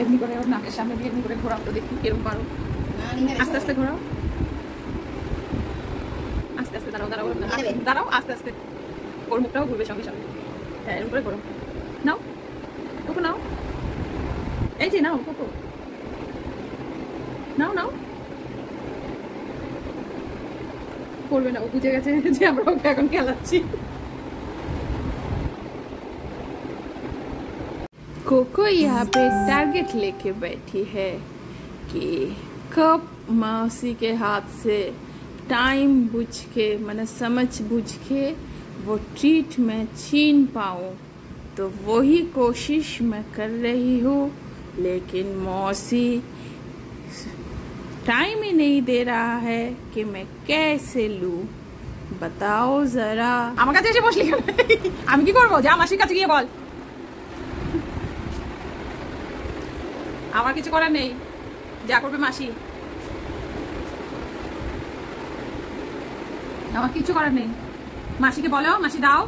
এমনি করে ওর নাকের সামনে দিয়ে এমনি করে ঘোরাও তো দেখি এরকম পারো। আস্তে আস্তে ঘোরাও, আস্তে আস্তে। দাঁড়াও দাঁড়াও দাঁড়াও, আস্তে আস্তে। ওর মুখটাও ঘুরবে সঙ্গে সঙ্গে। হ্যাঁ এরকম করে ঘোরাও। নাও কোকো নাও, এই যে নাও কোকো, নাও নাও। করবে না, ও বুঝে গেছে যে আমরা ওকে এখন খেলাচ্ছি। कोको यहाँ पे टारगेट लेके बैठी है कि कब मौसी के हाथ से टाइम बुझ के मैंने समझ बुझ के वो ट्रीट मैं छीन पाऊँ, तो वही कोशिश मैं कर रही हूँ। लेकिन मौसी टाइम ही नहीं दे रहा है कि मैं कैसे लूँ, बताओ जरा। আমার কাছে এসে বসলি আমি কি করবো? যা মাসির কাছে গিয়ে বল। আমার কিছু করার নেই, যা করবে মাসি। আমার কিছু করার নেই, মাসিকে বলো, মাসি দাও।